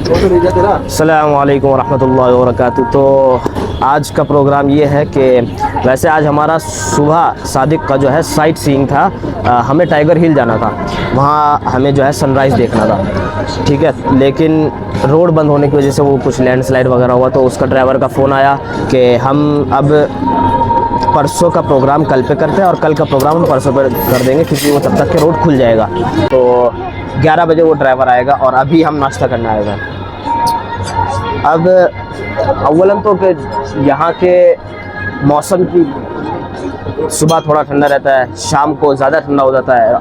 अस्सलाम वालेकुम रहमतुल्लाहि व बरकातुहू। तो आज का प्रोग्राम ये है कि वैसे आज हमारा सुबह सादिक का जो है साइट सीइंग था। हमें टाइगर हिल जाना था, वहाँ हमें जो है सनराइज़ देखना था, ठीक है। लेकिन रोड बंद होने की वजह से वो कुछ लैंडस्लाइड वगैरह हुआ, तो उसका ड्राइवर का फ़ोन आया कि हम अब परसों का प्रोग्राम कल पे करते हैं और कल का प्रोग्राम हम परसों पे कर देंगे, क्योंकि वो तब तक के रोड खुल जाएगा। तो 11 बजे वो ड्राइवर आएगा और अभी हम नाश्ता करने आएगा। अब अव्वलन तो कि यहाँ के मौसम की सुबह थोड़ा ठंडा रहता है, शाम को ज़्यादा ठंडा हो जाता है,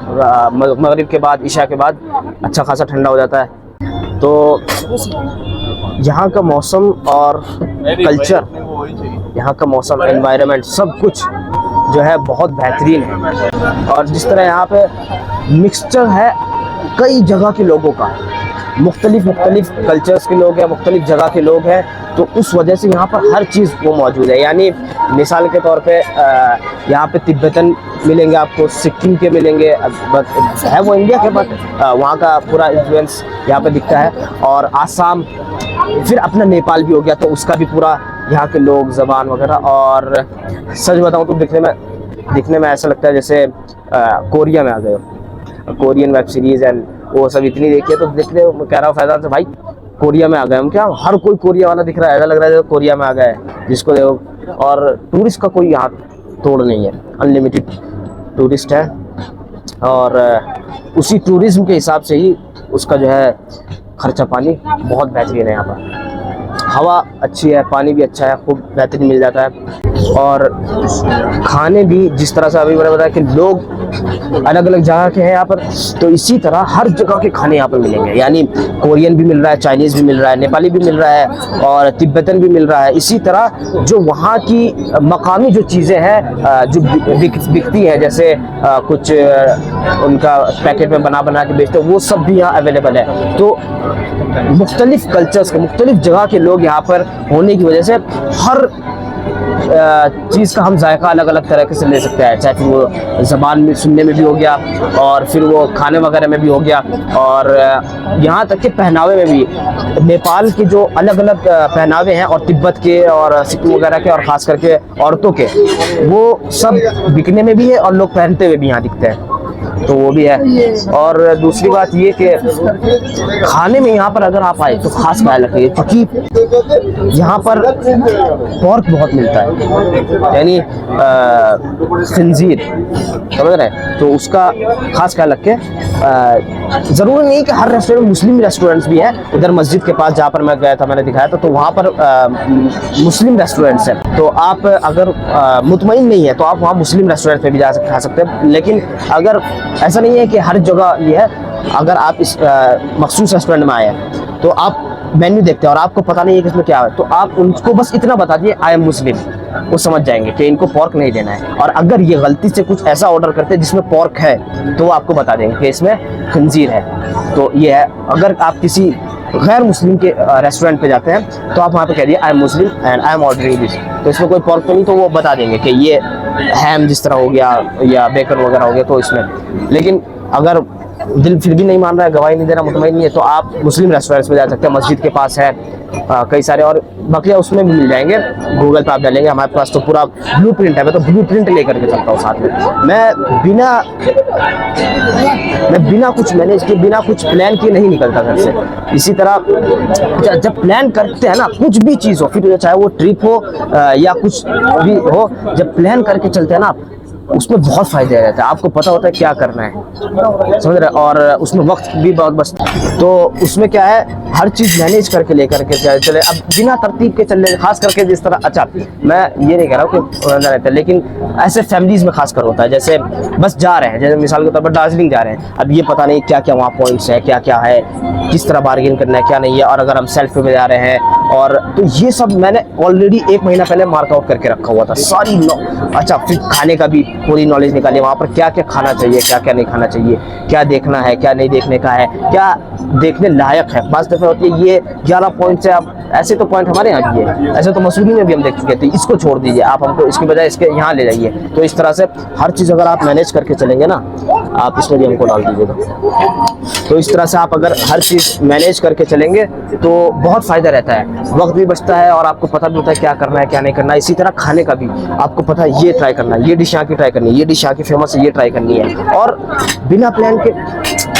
मगरिब के बाद इशा के बाद अच्छा खासा ठंडा हो जाता है। तो यहाँ का मौसम और कल्चर, यहाँ का मौसम, एनवायरनमेंट, सब कुछ जो है बहुत बेहतरीन है। और जिस तरह यहाँ पे मिक्सचर है कई जगह के लोगों का, मुख्तलिफ कल्चर्स के लोग हैं, मुख्तलिफ जगह के लोग हैं, तो उस वजह से यहाँ पर हर चीज़ वो मौजूद है। यानी मिसाल के तौर पे यहाँ पे तिब्बतन मिलेंगे आपको, सिक्किम के मिलेंगे, है वो इंडिया के, बट वहाँ का पूरा इन्फ्लुएंस यहाँ पे दिखता है। और आसाम, फिर अपना नेपाल भी हो गया, तो उसका भी पूरा यहाँ के लोग, ज़बान वगैरह। और सच बताऊँ तो दिखने में ऐसा लगता है जैसे कोरिया में आ गए हो, कोरियन वेब सीरीज़ एंड वो सब इतनी देखी है, तो देखने कह रहा हूँ फैज़ान से, भाई कोरिया में आ गए हम, क्या हर कोई कोरिया वाला दिख रहा है, ऐसा लग रहा है कोरिया में आ गए जिसको देखो। और टूरिस्ट का कोई यहाँ तोड़ नहीं है, अनलिमिटेड टूरिस्ट है। और उसी टूरिज्म के हिसाब से ही उसका जो है खर्चा पानी बहुत बेहतरीन है। यहाँ पर हवा अच्छी है, पानी भी अच्छा है, खूब बेहतरीन मिल जाता है। और खाने भी जिस तरह से अभी मैंने बताया कि लोग अलग अलग जगह के हैं यहाँ पर, तो इसी तरह हर जगह के खाने यहाँ पर मिलेंगे। यानी कोरियन भी मिल रहा है, चाइनीज़ भी मिल रहा है, नेपाली भी मिल रहा है और तिब्बतन भी मिल रहा है। इसी तरह जो वहाँ की मकामी जो चीज़ें हैं जो बिकती हैं, जैसे कुछ उनका पैकेट में बना के बेचते हैं, वो सब भी यहाँ अवेलेबल है। तो मुख्तलिफ कल्चर्स के, मुख्तलिफ जगह के लोग यहाँ पर होने की वजह से हर चीज़ का हम जायका अलग अलग तरह से ले सकते हैं, चाहे फिर वो ज़बान में सुनने में भी हो गया और फिर वो खाने वगैरह में भी हो गया, और यहाँ तक के पहनावे में भी। नेपाल के जो अलग अलग पहनावे हैं और तिब्बत के और सिक्किम वगैरह के, और ख़ास करके औरतों के, वो सब बिकने में भी है और लोग पहनते हुए भी यहाँ दिखते हैं, तो वो भी है। और दूसरी बात ये कि खाने में यहाँ पर अगर आप आए तो खास ख्याल रखिए, क्योंकि यहाँ पर पोर्क बहुत मिलता है, यानी खंजीर, समझ रहे हैं, तो उसका खास ख्याल रखें। ज़रूरी नहीं कि हर रेस्टोरेंट, मुस्लिम रेस्टोरेंट्स भी हैं। इधर मस्जिद के पास जहाँ पर मैं गया था, मैंने दिखाया था, तो वहाँ पर मुस्लिम रेस्टोरेंट्स हैं। तो आप अगर मुतमईन नहीं है तो आप वहाँ मुस्लिम रेस्टोरेंट पे भी जा खा सकते हैं। लेकिन अगर ऐसा नहीं है कि हर जगह ये है, अगर आप इस मखसूस रेस्टोरेंट में आए हैं तो आप मेन्यू देखते हैं और आपको पता नहीं है कि इसमें क्या है, तो आप उनको बस इतना बता दिए आई एम मुस्लिम, वो समझ जाएंगे कि इनको पोर्क नहीं देना है। और अगर ये गलती से कुछ ऐसा ऑर्डर करते हैं जिसमें पोर्क है, तो वो आपको बता देंगे कि इसमें खंजीर है। तो ये है, अगर आप किसी गैर मुस्लिम के रेस्टोरेंट पे जाते हैं तो आप वहाँ पे कह दिए I am Muslim and I am ordering this, तो इसमें कोई पोर्क तो नहीं, तो वो बता देंगे कि ये हैम जिस तरह हो गया या बेकन वगैरह हो गया, तो इसमें। लेकिन अगर दिल फिर भी नहीं मान रहा है, गवाही नहीं दे रहा, मुतमईन नहीं है, तो आप मुस्लिम रेस्टोरेंट्स में जा सकते हैं। मस्जिद के पास है कई सारे, और बकिया उसमें भी मिल जाएंगे, गूगल पे आप डालेंगे, हमारे पास तो पूरा ब्लूप्रिंट है। मैं तो ब्लूप्रिंट लेकर के चलता हूँ साथ में, मैं बिना कुछ मैनेज किए, बिना कुछ प्लान किए नहीं निकलता घर से। इसी तरह जब प्लान करते हैं ना, कुछ भी चीज़ हो, फिर चाहे वो ट्रिप हो या कुछ भी हो, जब प्लान करके चलते हैं ना, उसमें बहुत फायदे रहते हैं। आपको पता होता है क्या करना है, समझ रहे, और उसमें वक्त भी बहुत बचता है। तो उसमें क्या है, हर चीज़ मैनेज करके लेकर के चले। अब बिना तरतीब के चल रहे, खास करके जिस तरह, अच्छा मैं ये नहीं कह रहा हूँ कि रहता है, लेकिन ऐसे फैमिलीज़ में खासकर होता है, जैसे बस जा रहे हैं, जैसे मिसाल के तौर पर दार्जिलिंग जा रहे हैं, अब ये पता नहीं क्या क्या वहाँ पॉइंट्स है, क्या क्या है, किस तरह बार्गेन करना है, क्या नहीं है। और अगर हम सेल्फ पे जा रहे हैं, और तो ये सब मैंने ऑलरेडी 1 महीना पहले मार्कआउट करके रखा हुआ था सारी। अच्छा, फिर खाने का भी पूरी नॉलेज निकाली, वहाँ पर क्या क्या खाना चाहिए, क्या क्या नहीं खाना चाहिए, क्या देखना है, क्या नहीं देखने का है, क्या देखने लायक है। बात दफ़ा होती है ये 11 पॉइंट से, आप ऐसे तो पॉइंट हमारे यहाँ भी है, ऐसे तो मसूरी में भी हम देख चुके थे, इसको छोड़ दीजिए, आप हमको इसकी बजाय इसके यहाँ ले जाइए। तो इस तरह से हर चीज़ अगर आप मैनेज करके चलेंगे ना, आप इसमें भी हमको डाल दीजिएगा। तो इस तरह से आप अगर हर चीज़ मैनेज करके चलेंगे तो बहुत फ़ायदा रहता है, वक्त भी बचता है और आपको पता भी होता है क्या करना है क्या नहीं करना है। इसी तरह खाने का भी आपको पता है ये ट्राई करना है, ये डिश यहाँ की ट्राई करनी है, ये डिश यहाँ की फेमस है, ये ट्राई करनी है। और बिना प्लान के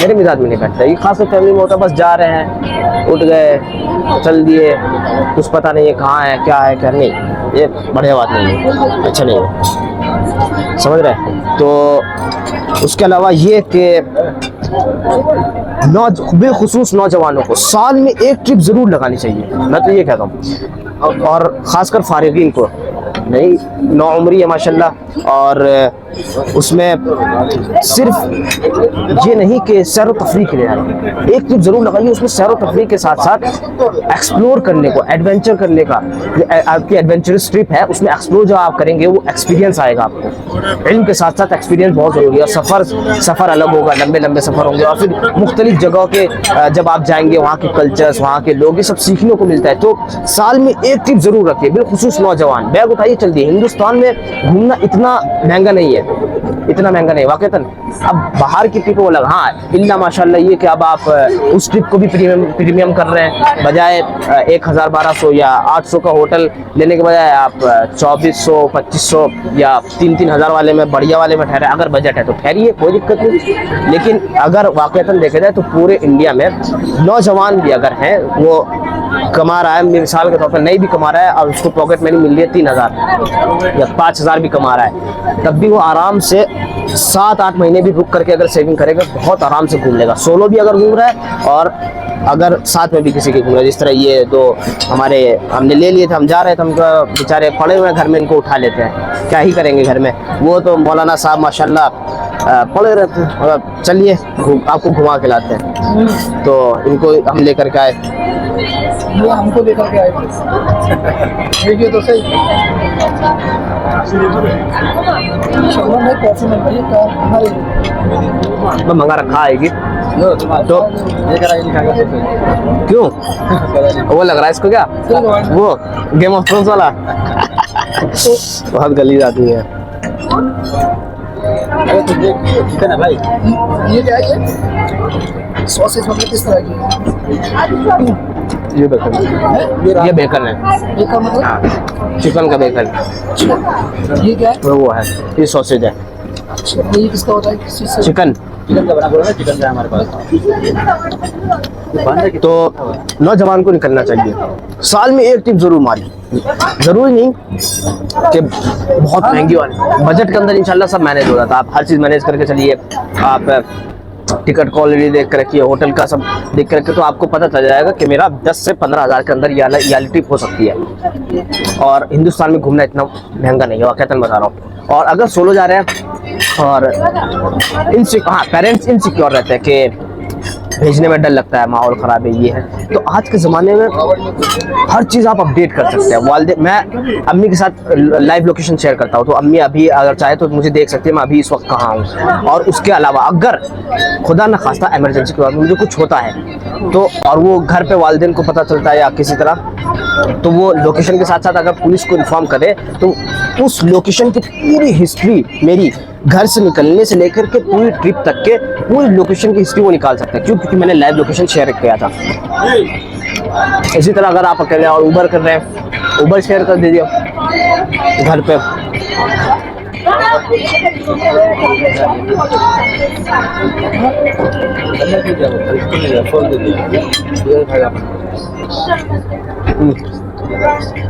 मेरे मिजाज में नहीं बैठता ये, खासकर फैमिली में होता है, बस जा रहे हैं, उठ गए, चल दिए, कुछ पता नहीं है कहाँ है क्या नहीं, ये बढ़िया बात नहीं है, अच्छा नहीं है, समझ रहे हैं। तो उसके अलावा ये कि बेखुसूस नौजवानों को साल में एक ट्रिप ज़रूर लगानी चाहिए, मैं तो ये कहता हूँ, और ख़ासकर फारिगीन को, नहीं नौउम्री है माशाल्लाह। और उसमें सिर्फ ये नहीं कि सैर व तफरीह के लिए आए, एक ट्रिप ज़रूर लगाइए, उसमें सैर व तफरीह के साथ साथ एक्सप्लोर करने को, एडवेंचर करने का, आपकी एडवेंचरस ट्रिप है उसमें एक्सप्लोर जो आप करेंगे वो एक्सपीरियंस आएगा आपको। इल्म के साथ साथ एक्सपीरियंस बहुत ज़रूरी है। सफ़र अलग होगा, लंबे लंबे सफ़र होंगे और फिर मुख्तलिफ जगहों के जब आप जाएंगे वहाँ के कल्चर्स, वहाँ के लोग, ये सब सीखने को मिलता है। तो साल में एक ट्रिप ज़रूर रखिए, बिलखुसूस नौजवान, बैग उठाइए चल दिए। हिंदुस्तान में घूमना इतना महंगा नहीं है, इतना महंगा नहीं वाक़तन। अब बाहर की ट्रिप वो लगा, हाँ इल्ला माशाल्लाह ये कि अब आप उस ट्रिप को भी प्रीमियम कर रहे हैं, बजाय 1000 1200 या 800 का होटल लेने के बजाय आप 2400 2500 या 3-3 हज़ार वाले में, बढ़िया वाले में ठहरे। अगर बजट है तो ठहरिए, कोई दिक्कत नहीं। लेकिन अगर वाक़तन देखा जाए तो पूरे इंडिया में नौजवान भी अगर हैं, वो कमा रहा है, मिसाल के तौर पर नहीं भी कमा रहा है और उसको पॉकेट मनी मिल रही है 3000 या 5000 भी कमा रहा है, तब भी वो आराम से 7-8 महीने भी रुक करके अगर सेविंग करेगा बहुत आराम से घूम लेगा। सोलो भी अगर घूम रहा है और अगर साथ में भी किसी के घूम रहा है, जिस तरह ये दो हमारे हमने ले लिए थे, हम जा रहे थे, हम बेचारे पड़े हुए हैं घर में, इनको उठा लेते हैं, क्या ही करेंगे घर में। वो तो मौलाना साहब माशाल्लाह पड़े रहते हैं, चलिए आपको घुमा के लाते हैं। तो इनको हम लेकर के आए, हमको लेकर के आए थे, देखिए तो सही। कॉफी में भाई मैं मंगा रखा आएगी तो क्यों वो लग रहा है इसको, क्या वो गेम ऑफ थ्रोन्स वाला बहुत गली जाती है। चिकन है भाई, ये क्या है? सॉसेज मतलब किस तरह की? ये बेकन है, ये बेकन है, बेकन मतलब चिकन का बेकन। ये क्या है? वो है, ये सॉसेज है। ये किसका होता है, किस चीज़ से? चिकन चिकन का बना बोला ना, चिकन का हमारे पास। तो नौजवान को निकलना चाहिए, साल में एक ट्रिप जरूर मारिए, जरूरी नहीं कि बहुत महंगी वाली, बजट के अंदर इंशाल्लाह सब मैनेज हो जाता है। आप हर चीज़ मैनेज करके चलिए, आप टिकट क्वालिटी देख कर रखिए, होटल का सब देख कर रखिए, तो आपको पता चल जाएगा कि मेरा 10 से 15 हज़ार के अंदर ये ट्रिप हो सकती है। और हिंदुस्तान में घूमना इतना महंगा नहीं है, वाक़तन बता रहा हूँ। और अगर सोलो जा रहे हैं और पेरेंट्स इनसिक्योर रहते हैं कि भेजने में डर लगता है, माहौल ख़राब है, ये है, तो आज के ज़माने में हर चीज़ आप अपडेट कर सकते हैं। वालिद, मैं अम्मी के साथ लाइव लोकेशन शेयर करता हूँ, तो अम्मी अभी अगर चाहे तो मुझे देख सकती है मैं अभी इस वक्त कहाँ हूँ। और उसके अलावा अगर खुदा न खास्ता इमरजेंसी के बाद मुझे कुछ होता है तो, और वो घर पे वालिदैन को पता चलता है या किसी तरह, तो वो लोकेशन के साथ साथ अगर पुलिस को इन्फॉर्म करे तो उस लोकेशन की पूरी हिस्ट्री, मेरी घर से निकलने से लेकर के पूरी ट्रिप तक के पूरी लोकेशन की हिस्ट्री वो निकाल सकते हैं। क्यों? क्योंकि मैंने लाइव लोकेशन शेयर किया था। इसी तरह अगर आप अकेले और उबर कर रहे हैं, उबर शेयर कर दीजिए घर पे।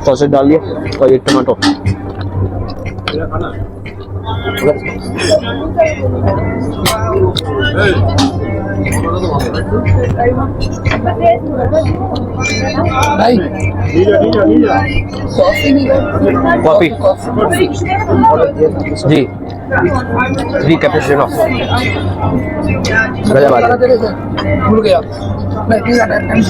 सॉसेज डालिए और ये टमाटो, भाई कॉफी जी, 3 कैपेचिनो। भूल गया मैं, इतनी ज़्यादा टाइम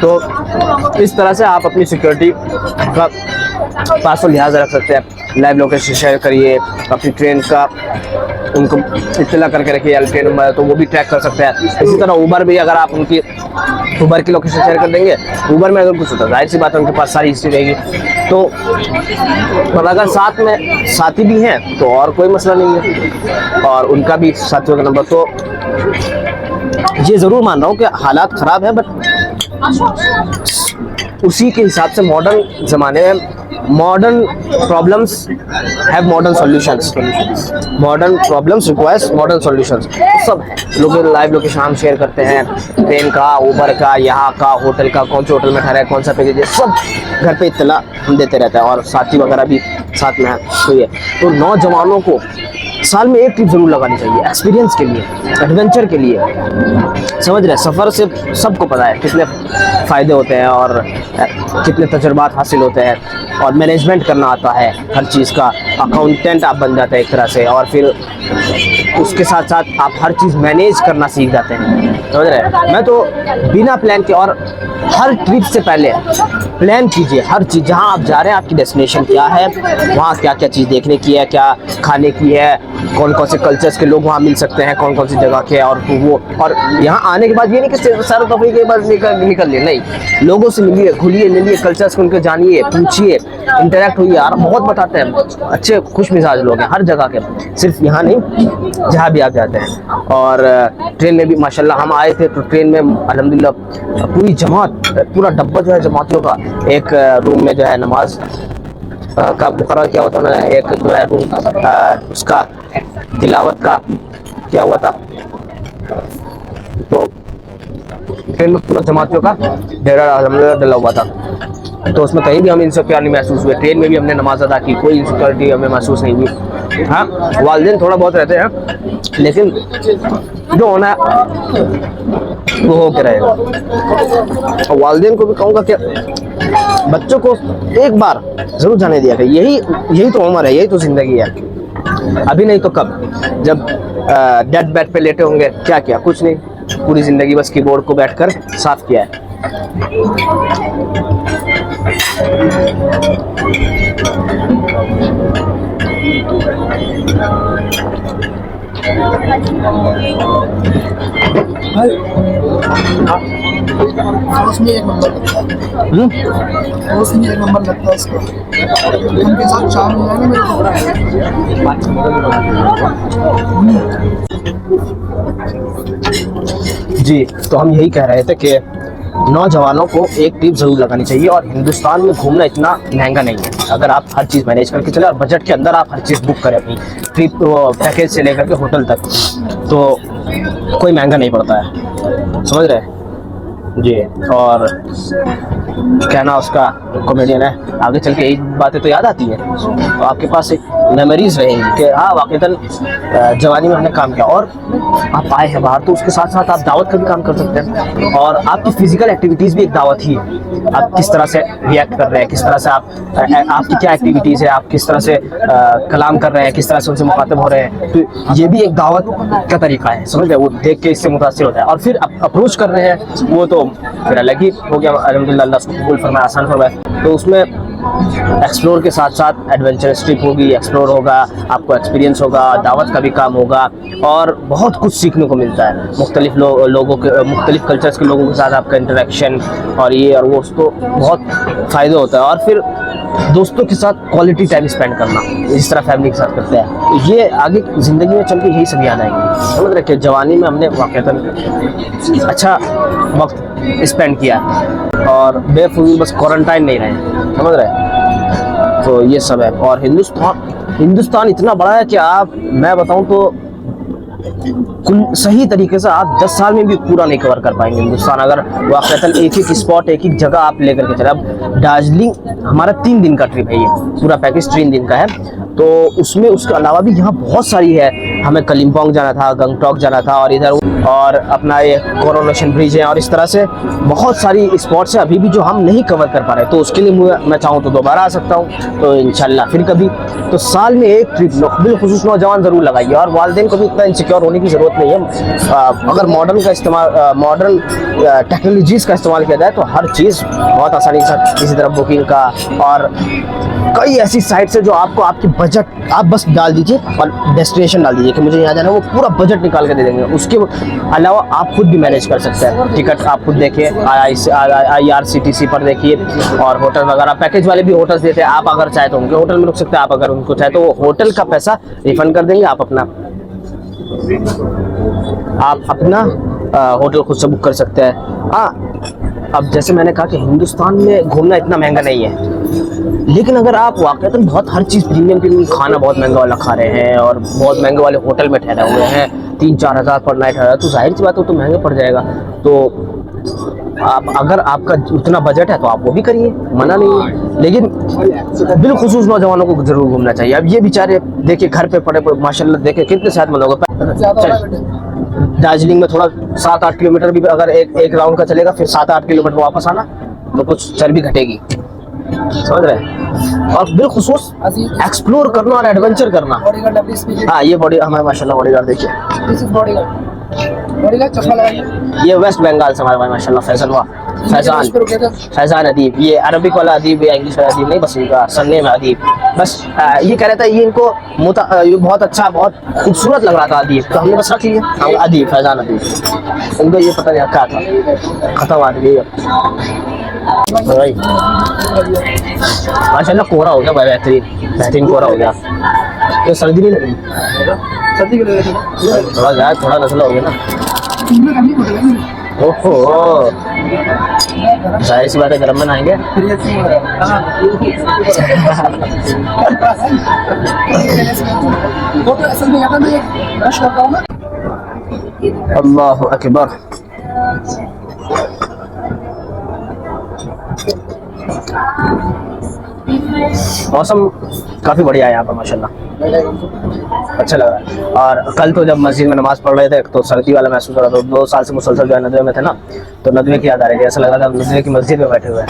तो इस तरह से आप अपनी सिक्योरिटी का पासवर्ड लिहाज रख सकते हैं। लाइव लोकेशन शेयर करिए, अपनी ट्रेन का उनको इत्तला करके रखिए, या ट्रेन नंबर तो वो भी ट्रैक कर सकते हैं। इसी तरह ऊबर भी अगर आप उनकी ऊबर की लोकेशन शेयर कर देंगे, ऊबर में अगर कुछ होता है जाहिर सी बात है उनके पास सारी हिस्ट्री रहेगी। तो और अगर साथ में साथी भी हैं तो और कोई मसला नहीं है, और उनका भी साथियों का नंबर। तो ये ज़रूर मान रहा हूँ कि हालात ख़राब है, बट उसी के हिसाब से मॉडर्न ज़माने में modern problems have modern solutions, modern problems requires modern solutions. सब है, लोग लाइव लोकेशन हम शेयर करते हैं, ट्रेन का, ऊबर का, यहाँ का, होटल का, कौन से होटल में ठहरा है, कौन सा पैकेज है, सब घर पे इत्तला हम देते रहते हैं, और साथी वगैरह भी साथ में है। तो ये तो नौजवानों को साल में एक ट्रिप जरूर लगानी चाहिए, एक्सपीरियंस के लिए, एडवेंचर के लिए। समझ रहे, सफ़र से सबको पता है कितने फ़ायदे होते हैं और कितने तजुर्बात हासिल होते हैं, और मैनेजमेंट करना आता है हर चीज़ का, अकाउंटेंट आप बन जाते हैं एक तरह से, और फिर उसके साथ साथ आप हर चीज़ मैनेज करना सीख जाते हैं। समझ रहे, मैं तो बिना प्लान के, और हर ट्रिप से पहले प्लान कीजिए हर चीज़, जहाँ आप जा रहे हैं आपकी डेस्टिनेशन क्या है, वहाँ क्या क्या चीज़ देखने की है, क्या खाने की है, कौन कौन से कल्चर्स के लोग वहाँ मिल सकते हैं, कौन कौन सी जगह के, और वो, और यहाँ आने के बाद ये नहीं कि सैर तफरीह के बाद निकल लिए, नहीं, लोगों से मिलिए, घुलिए मिलिए, कल्चर्स को उनके जानिए, पूछिए, इंटरेक्ट हुई। यार बहुत बताते हैं, अच्छे खुश मिजाज लोग हैं हर जगह के, सिर्फ यहाँ नहीं जहाँ भी आप जाते हैं। और ट्रेन में भी माशाल्लाह हम आए थे तो ट्रेन में अल्हम्दुलिल्लाह पूरी जमात, पूरा डब्बा जो है जमातियों का, एक रूम में जो है नमाज का मुकर्रर किया होता है, एक जो है रूम उसका तिलावत का क्या हुआ था। तो ट्रेन में पूरा जमातियों का डेरा अल्हम्दुलिल्लाह डला हुआ था, तो उसमें कहीं भी हमें इनसिक्योर नहीं महसूस हुए। ट्रेन में भी हमने नमाज अदा की, कोई इनसिक्योरिटी हमें महसूस नहीं हुई। हाँ, वालिदैन थोड़ा बहुत रहते हैं, लेकिन जो होना है वो हो के रहेगा। और वालिदैन को भी कहूँगा कि बच्चों को एक बार जरूर जाने दिया करें, यही तो उम्र है, यही तो जिंदगी है। अभी नहीं तो कब, जब डेड बेड पे लेटे होंगे, क्या किया, कुछ नहीं, पूरी जिंदगी बस कीबोर्ड को बैठकर साफ किया है। उसमें एक नंबर लगता है, उसमें एक नंबर लगता है इसका, उनके साथ चार मिला ना मेरे जी। तो हम यही कह रहे थे कि नौजवानों को एक ट्रिप जरूर लगानी चाहिए, और हिंदुस्तान में घूमना इतना महंगा नहीं है। अगर आप हर चीज़ मैनेज करके चले और बजट के अंदर आप हर चीज़ बुक करें अपनी ट्रिप, पैकेज से लेकर के होटल तक, तो कोई महंगा नहीं पड़ता है। समझ रहे जी। और कहना उसका कॉमेडियन है, आगे चल के यही बातें तो याद आती हैं, तो आपके पास एक मेमोरीज रहेंगी कि हाँ वाकईतन जवानी में हमने काम किया। और आप आए हैं बाहर, तो उसके साथ साथ आप दावत का भी काम कर सकते हैं, और आपकी फिजिकल एक्टिविटीज़ भी एक दावत ही है। आप किस तरह से रिएक्ट कर रहे हैं, किस तरह से आपकी क्या एक्टिविटीज़ है, आप किस तरह से कलाम कर रहे हैं, किस तरह से उनसे मुखातिब हो रहे हैं, तो ये भी एक दावत का तरीका है। समझ रहे, वो देख के इससे मुतासिर होता है। और फिर अप्रोच कर रहे हैं, वो तो फिर अलग ही हो गया, अल्हम्दुलिल्लाह अल्लाह उसको कबूल फरमाए, आसान फरमाए। तो उसमें एक्सप्लोर के साथ साथ एडवेंचरस ट्रिप होगी, एक्सप्लोर होगा, आपको एक्सपीरियंस होगा, दावत का भी काम होगा, और बहुत कुछ सीखने को मिलता है। मुख्तलिफ लोगों के, मुख्तलिफ कल्चर्स के लोगों के साथ आपका इंटरेक्शन और ये और वो, उसको बहुत फ़ायदा होता है। और फिर दोस्तों के साथ क्वालिटी टाइम स्पेंड करना, जिस तरह फैमिली के साथ करते हैं, तो ये आगे ज़िंदगी में चल के यही सब याद आएंगे। समझ रहे कि जवानी में हमने वाक़ईतन अच्छा वक्त स्पेंड किया और बेफजूल बस क्वारंटाइन नहीं रहे। समझ रहे, तो ये सब है। और हिंदुस्तान इतना बड़ा है कि मैं बताऊं तो सही तरीके से आप 10 साल में भी पूरा नहीं कवर कर पाएंगे हिंदुस्तान, अगर वाक़ईतन एक एक स्पॉट, एक एक जगह आप लेकर के चले। अब दार्जिलिंग हमारा 3 दिन का ट्रिप है, ये पूरा पैकेज 3 दिन का है, तो उसमें उसके अलावा भी यहाँ बहुत सारी है। हमें कलिम्पोंग जाना था, गंगटोक जाना था, और इधर और अपना ये कोरोनेशन ब्रिज है, और इस तरह से बहुत सारी स्पॉट्स है अभी भी जो हम नहीं कवर कर पा रहे। तो उसके लिए मैं चाहूँ तो दोबारा आ सकता हूँ, तो इंशाल्लाह फिर कभी। तो साल में एक ट्रिप बिलखुसूस नौजवान ज़रूर लगाइए, और वालिदैन को भी इतना इनसिक्योर होने की ज़रूरत नहीं है। अगर मॉडर्न टेक्नोलॉजीज़ का इस्तेमाल किया जाए तो हर चीज़ बहुत आसानी के साथ, इसी तरह बुकिंग का, और कई ऐसी साइट्स है जो आपको आपकी बजट आप बस डाल दीजिए और डेस्टिनेशन डाल दीजिए कि मुझे यहाँ जाना है, वो पूरा बजट निकाल के दे देंगे। उसके अलावा आप खुद भी मैनेज कर सकते हैं। टिकट आप खुद देखिए, IRCTC पर देखिए, और होटल वगैरह पैकेज वाले भी होटल्स देते हैं। आप अगर चाहे तो उनके होटल में रुक सकते हैं, आप अगर उनको चाहे तो वो होटल का पैसा रिफंड कर देंगे। आप अपना होटल खुद से बुक कर सकते हैं। हाँ, अब जैसे मैंने कहा कि हिंदुस्तान में घूमना इतना महंगा नहीं है, लेकिन अगर आप वाकई बहुत हर चीज़ प्रीमियम खाना बहुत महंगा वाला खा रहे हैं और बहुत महंगे वाले होटल में ठहरे हुए हैं, 3-4 हज़ार पर नाइट है, तो जाहिर सी बात है तो महंगा पड़ जाएगा। तो अगर आपका उतना बजट है तो आप वो भी करिए, मना नहीं है, लेकिन बिलखुसूस नौजवानों को जरूर घूमना चाहिए। अब ये बेचारे देखिए घर पे पड़े माशाल्लाह, देखिए कितने सेहतमंद लोग। दार्जिलिंग में थोड़ा 7-8 किलोमीटर भी अगर एक राउंड का चलेगा, फिर 7-8 किलोमीटर वापस आना, तो कुछ चर्बी घटेगी, समझ रहे हैं। और बिलखुसूस एक्सप्लोर करना और एडवेंचर करना। हाँ, ये बॉडी हमारे माशाल्लाह बॉडीगार्ड देखिए, चश्मा लगाइए। ये वेस्ट बंगाल से हमारे भाई माशाल्लाह फैजान अदीब, ये अरबिक वाला अदीब या इंग्लिश वाला अदीब नहीं, बस इनका सरनेम है अदीब। बस ये कह रहा था, ये इनको ये बहुत अच्छा, बहुत खूबसूरत लग रहा था अदीब, तो हमने बस रख लिया अदीब, फैजान अदीब। उनको ये पता नहीं क्या था, खत्म आदमी भाई। माशाल्लाह कोहरा हो गया भाई, बेहतरीन कोहरा हो गया। ये सर्दी नहीं लगी, सर्दी के लिए थोड़ा नजला हो गया ना। ओहो, जाहिर सी बात है गर्म में नहाएंगे। अल्लाहु अकबर। मौसम काफ़ी बढ़िया है यहाँ पर माशाल्लाह, अच्छा लग रहा है। और कल तो जब मस्जिद में नमाज पढ़ रहे थे तो सर्दी वाला महसूस हो रहा था। 2 साल से मुसलसल जो है नदवे में थे ना, तो नदवे की याद आ रही थी, ऐसा लग रहा था नदवे की मस्जिद में बैठे हुए हैं।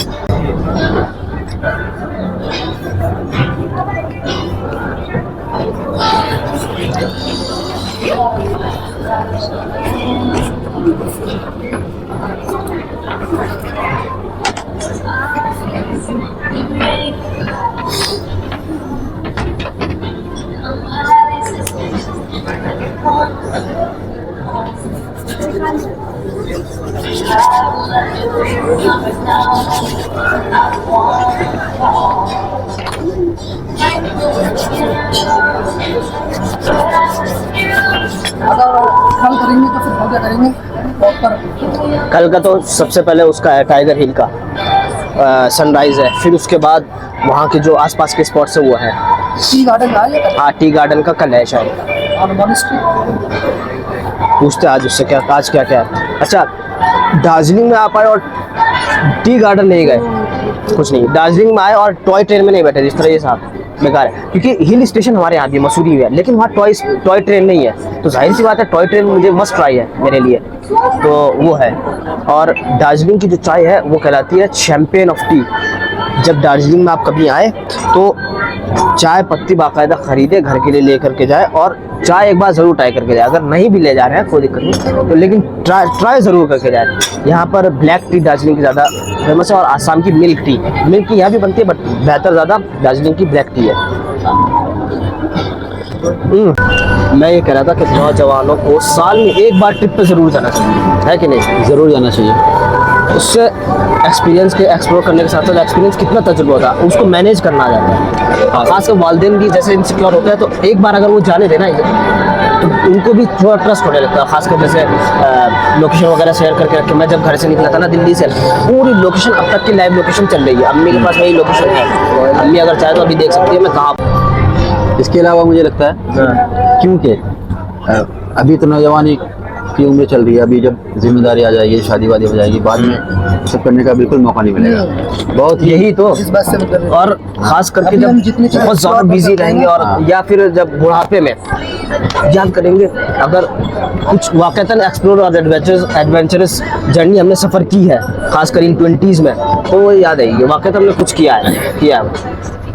कल करेंगे तो फिर क्या करेंगे? कल का तो सबसे पहले उसका है टाइगर हिल का सनराइज है, फिर उसके बाद वहाँ के जो आसपास के स्पॉट्स है वो है। टी गार्डन का है? हाँ, टी गार्डन का कल है शायद। और मॉनेस्ट्री पूछते आज उससे क्या आज क्या क्या है। अच्छा, दार्जिलिंग में आप आए और टी गार्डन नहीं गए, कुछ नहीं। दार्जिलिंग में आए और टॉय ट्रेन में नहीं बैठे, जिस तरह ये साहब बेकार है, क्योंकि हिल स्टेशन हमारे यहाँ भी मसूरी में है, लेकिन वहाँ टॉय ट्रेन नहीं है। तो जाहिर सी बात है टॉय ट्रेन मुझे मस्ट ट्राई है मेरे लिए, तो वो है। और दार्जिलिंग की जो चाय है वो कहलाती है चैंपियन ऑफ टी। जब दार्जिलिंग में आप कभी आए तो चाय पत्ती बाकायदा ख़रीदे, घर के लिए लेकर के जाए, और चाय एक बार ज़रूर ट्राई करके जाए। अगर नहीं भी ले जा रहे हैं कोई दिक्कत नहीं, तो लेकिन ट्राई ज़रूर करके जाए। यहाँ पर ब्लैक टी दार्जिलिंग की ज़्यादा फेमस है, और आसाम की मिल्क टी यहाँ भी बनती है, बट बेहतर ज़्यादा दार्जिलिंग की ब्लैक टी है। मैं ये कह रहा था कि नौजवानों को साल में एक बार ट्रिप पे ज़रूर जाना चाहिए, है कि नहीं? ज़रूर जाना चाहिए। उससे एक्सपीरियंस के एक्सप्लोर करने के साथ साथ एक्सपीरियंस कितना तजुर्बा होता है उसको मैनेज करना आ जाता है। खासकर वालिदैन भी जैसे इनसिक्योर होते हैं, तो एक बार अगर वो जाने देना तो उनको भी थोड़ा ट्रस्ट होने लगता है। खासकर जैसे लोकेशन वगैरह शेयर करके रखे। मैं जब घर से निकला था ना दिल्ली से, पूरी लोकेशन अब तक की लाइव लोकेशन चल रही है। अम्मी के पास वही लोकेशन है, अम्मी अगर चाहे तो अभी देख सकती है मैं कहाँ। इसके अलावा मुझे लगता है क्योंकि अभी तो नौजवानी आपकी उम्र चल रही है, अभी जब जिम्मेदारी आ जाएगी, शादी वादी हो जाएगी, बाद में सब करने का बिल्कुल मौका नहीं मिलेगा। बहुत ही यही तो। इस बात से मतलब और खास करके अभी जब हम जितने चाहे बहुत ज्यादा explore कर बिजी सकते हैं रहेंगे और हाँ। या फिर जब बुढ़ापे में याद करेंगे, अगर कुछ वाकईतन एक्सप्लोर और एडवेंचरस जर्नी हमने सफर की है, खासकर इन 20s में, तो वो याद आएगी वाकईतन हमने कुछ किया है।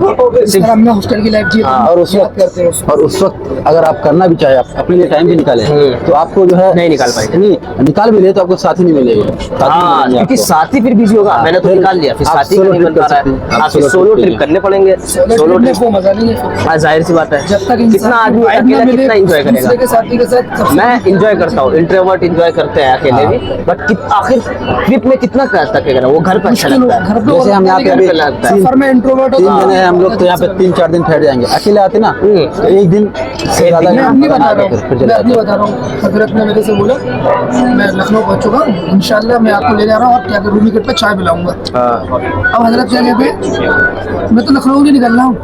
इस तरह हमने हॉस्टल की लाइफ जी हाँ, और उस याद वक्त करते हैं उसको। और उस वक्त अगर आप करना भी चाहे, आप अपने लिए टाइम भी निकालें, तो आपको जो है नहीं निकाल पाएंगे। नहीं निकाल भी ले तो आपको साथी नहीं मिलेगा। हाँ, क्योंकि साथी फिर बिजी होगा। मैंने तो फिर निकाल लिया, फिर आप साथी का solo नहीं trip बन पा कर रहा सकते हैं। है। आप आप solo सोलो trip ट्रिप करने पड़ेंगे। सोलो सोलो ट्रिप में ट्रिप, वो मजा नहीं है। हाँ जाहिर सी बात है। जब तक कितना आदमी vibe अकेला ना मिले, कितना एंजॉय दूसरे करेगा। के साथी के साथ सबसे मैं इंजॉय करता हूँ, इंट्रोवर्ट इंजॉय करते हैं अकेले भी, बट आखिर ट्रिप में कितना कर सकेगा, वो घर पे अच्छा मुश्किल लगता है। घर पे जैसे हम यहाँ पे घर अभी पे लगता है। सफर में इंट्रोवर्ट 3 जने हैं हम लोग, तो यहाँ पे 3-4 दिन ठहर जाएंगे। अकेले आते ना तो एक दिन से ज्यादा मैं यहाँ अपनी बना बता रहा के फिर हूँ, चले मैं अपनी जाते हैं। बता रहा हूँ। हजरत ने मेरे से बोला मैं लखनऊ पहुंच चुका हूँ, इंशाल्लाह मैं आपको ले जा रहा हूँ और क्या रूम टिकट पे चाय पिलाऊंगा। अब हजरत क्या कहते, मैं तो लखनऊ ही निकल रहा हूँ।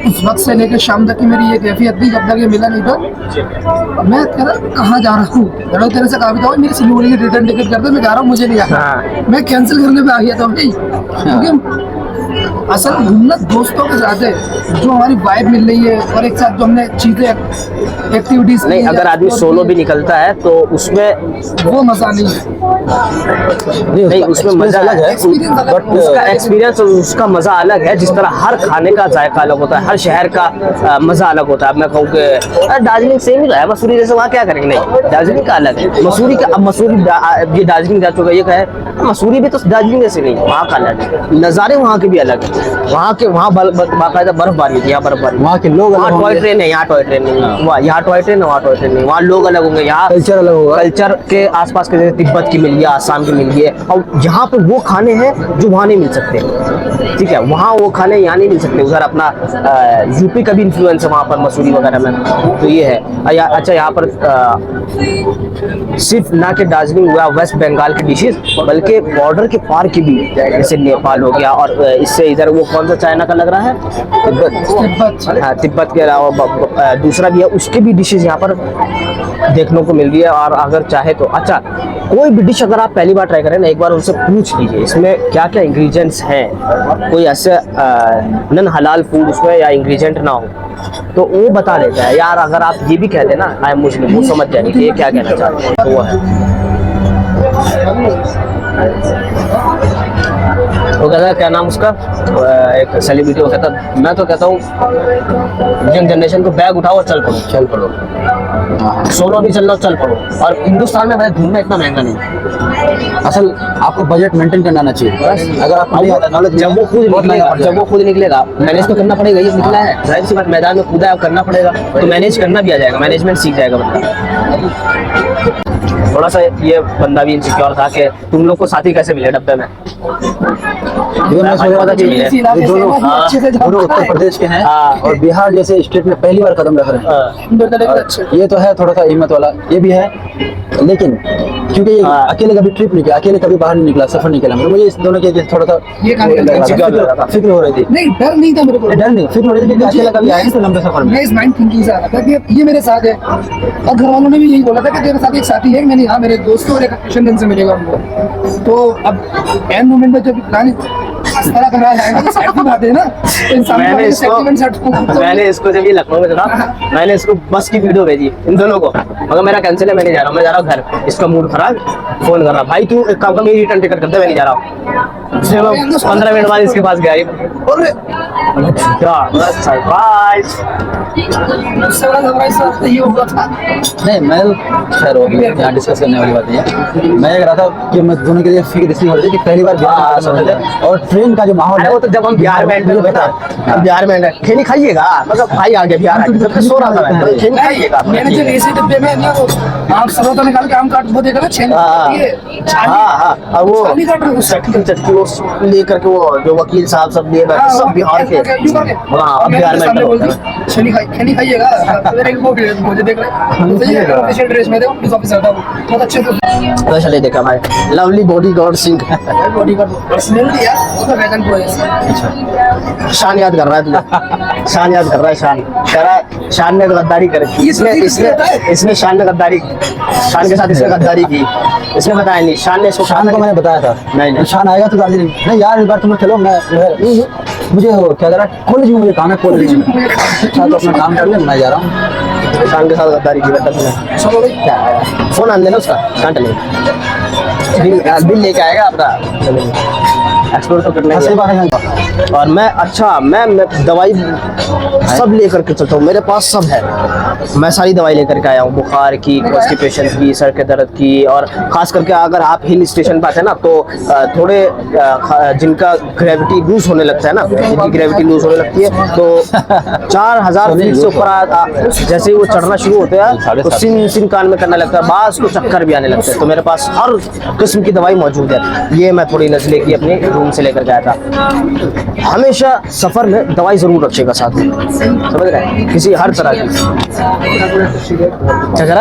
उस वक्त से लेकर शाम तक की मेरी ये कैफियत थी, जब तक ये मिला नहीं था। मैं कह रहा कहाँ जा रहा हूँ, चलो तेरे से कहा भी था मेरी सिलीगुड़ी की रिटर्न टिकट कर दे, मैं जा रहा हूँ, मुझे नहीं जाना। मैं कैंसिल करने पे आ गया था भाई, क्योंकि असल घूमना दोस्तों के साथ है, जो हमारी वाइब मिल रही है और एक साथ जो हमने चीजें एक्टिविटीज नहीं, अगर आदमी सोलो भी निकलता है तो उसमें वो मजा नहीं है। नहीं, उसमें मजा अलग है, Experience अलग बट है। उसका एक्सपीरियंस और उसका मजा अलग है। जिस तरह हर खाने का जायका अलग होता है, हर शहर का मजा अलग होता है। अब मैं कहूँ कि दार्जिलिंग सेम ही तो है, मसूरी जैसे, वहाँ क्या करेंगे? नहीं, दार्जिलिंग का अलग है। मसूरी का, अब मसूरी ये दार्जिलिंग जा चुका, ये कहे मसूरी भी तो दार्जिलिंग जैसे नहीं, वहाँ का अलग है, नज़ारे वहाँ के भी अलग है। वहाँ बाकायदा बर्फबारी होती है, यहाँ बर्फबारी, वहाँ के लोग वहाँ अलग टॉय होंगे, ट्रेन है, यहाँ टॉय ट्रेन नहीं है। वहाँ यहाँ टॉय ट्रेन है, वहाँ टॉय ट्रेन नहीं। वहाँ लोग अलग होंगे, यहाँ कल्चर अलग होगा। कल्चर के आसपास के, जैसे तिब्बत की मिल गया, आसाम की मिल गई है, और यहाँ पे वो खाने हैं जो वहाँ नहीं मिल सकते। ठीक है, वहाँ वो खाने यहाँ नहीं मिल सकते। उधर अपना यूपी का भी इन्फ्लुएंस है वहाँ पर, मसूरी वगैरह में, तो ये है। अच्छा, यहाँ पर सिर्फ ना कि दार्जिलिंग हुआ, वेस्ट बंगाल की डिशेज, बल्कि बॉर्डर के पार की भी, जैसे नेपाल हो गया, और इससे इधर वो कौन सा चाइना का लग रहा है, तिब्बत। हाँ, तिब्बत के अलावा दूसरा भी है, उसके भी डिशेज यहाँ पर देखने को मिल रही है। और अगर चाहे तो अच्छा, कोई भी डिश अगर आप पहली बार ट्राई करें ना, एक बार उनसे पूछ लीजिए इसमें क्या क्या इंग्रेडिएंट्स हैं। कोई ऐसे नन हलाल फूड उसमें या इंग्रेडिएंट ना हो तो वो बता देता है। यार अगर आप ये भी कह देना आई एम मुस्लिम, वो समझ जाएंगे कि ये क्या कहना चाहते हैं, तो वो है। वो कहता है क्या नाम उसका, एक सेलिब्रिटी, वो कहता, मैं तो कहता हूँ यंग जनरेशन को बैग उठाओ और चल पड़ो, सोलो भी चल लो, चल पड़ो। और हिंदुस्तान में भाई घूमना इतना महंगा नहीं, असल आपको बजट मेंटेन करना आना चाहिए। अगर आप नॉलेज जब वो खुद निकलेगा मैनेज तो करना पड़ेगा। ये निकला है, जाहिर सी बात, मैदान में कूदा है, करना पड़ेगा, तो मैनेज करना भी आ जाएगा, मैनेजमेंट सीख जाएगा बंदा। थोड़ा सा ये बंदा भी इनसिक्योर था कि तुम लोग को साथी कैसे मिले डब्बे में। मैं सोच रहा था कि इसी इलाके ये से दोनों बहुत अच्छे से जानता दोनों उत्तर है। प्रदेश के हैं हाँ। और बिहार जैसे स्टेट में पहली बार कदम रख रहे हैं। अच्छे ये तो है थोड़ा सा हिम्मत वाला, ये भी है, लेकिन क्योंकि ये हाँ। अकेले कभी ट्रिप नहीं किया, अकेले कभी बाहर नहीं निकला, सफर नहीं किया, मतलब मुझे इस दोनों के थोड़ा सा ये काम करते हैं, insecure लग रहा था। फिक्र हो रही थी। नहीं, डर नहीं था मेरे को। डर नहीं, फिक्र हो रही थी क्योंकि अकेला कभी आया नहीं तो लंबे सफर में। मैं इस माइंड थिंकिंग से आ रहा था कि ये मेरे साथ है, और घर वालों ने भी यही बोला था कि तेरे साथ एक साथी है। मैंने, हाँ, मेरे दोस्तों और एक किशन से मिलेगा उनको। तो अब एंड मोमेंट में जब प्लान इस तरह करा जाएगा तो साइड की बात है ना, तो इंसान को मैंने सेंटिमेंट सेट मैंने इसको जब ये लखनऊ में था, मैंने इसको बस की वीडियो भेजी इन दोनों को, मगर मेरा कैंसिल है, मैं नहीं जा रहा हूँ, मैं जा रहा हूँ घर। इसका मूड खराब, फोन कर रहा, भाई तू एक काम कर, मेरी रिटर्न टिकट कर दे, मैं नहीं जा रहा हूँ। फिर मैं 15 मिनट बाद इसके पास गया, सरप्राइज। उससे बड़ा सरप्राइज ये हुआ था। नहीं, मैं खैर हो गया, यहाँ डिस्कस करने वाली बात नहीं है। मैं ये कह रहा था कि मैं दोनों के लिए फिक्र इसलिए हो रही थी कि पहली बार बिहार समझ जाए, और ट्रेन का जो माहौल अरे है वो तो जब हम बिहार में एंटर हुए था, बिहार में खेनी खाइएगा, मतलब भाई आ गया बिहार, आ गया, जब तक सो रहा था मैं, खेनी खाइएगा। मैंने जब एसी डिब्बे में ना वो आम सरोता निकाल के आम काट वो देखा ना, छेनी हाँ, और वो छाली काट रहे हो, चटकी वो लेकर के, वो जो वकील साहब सब लिए बैठे, सब बिहार के। हाँ, अब बिहार में एंटर होता है। छेनी खाइएगा, मेरे को मुझे देख रहे तो ये ऑफिशियल ड्रेस में थे, पुलिस ऑफिसर था, बहुत अच्छे से तो चले देखा भाई, lovely body guard Singh. Body का पर्सनैलिटी है। उसमें वैगन को है। शान याद कर रहा है तुझे, शान याद कर रहा है, शान कह रहा है शान ने तो गद्दारी करी, इसने शान ने गद्दारी, शान के साथ इसने गद्दारी की, इसने बताया नहीं, शान ने इसको शान को मैंने बताया था। नहीं। शान आएगा तो दार्जिलिंग नहीं यार, इस बार तुम लोग चलो। मुझे वो क्या करा, कॉलेज में मुझे काम है, कॉलेज में अच्छा तो अपना काम कर ले, मैं जा रहा हूँ। शान के साथ गद्दारी की बेटा तुमने। चलो भाई, क्या फोन आन देना उसका, शान चलेगा, बिल लेके आएगा अपना, एक्सप्लोर तो करना ही सही है। बात है। और मैं दवाई सब लेकर के चलता हूँ, मेरे पास सब है, मैं सारी दवाई लेकर के आया हूँ, बुखार की, कॉन्स्टिपेशन की, सर के दर्द की, और ख़ास करके अगर आप हिल स्टेशन पर आते हैं ना तो थोड़े जिनका ग्रेविटी लूज होने लगता है ना, जिनकी ग्रेविटी लूज होने लगती है तो 4000 फीट से ऊपर जैसे ही वो चढ़ना शुरू होता है तो सिन कान में करने लगता है, बास को चक्कर भी आने लगते हैं। तो मेरे पास हर किस्म की दवाई मौजूद है। ये मैं थोड़ी नज़ लेके अपने रूम से लेकर गया था। हमेशा सफ़र में दवाई ज़रूर रखिएगा साथ में, समझ रहे हैं, किसी हर तरह की। क्या कह रहा है?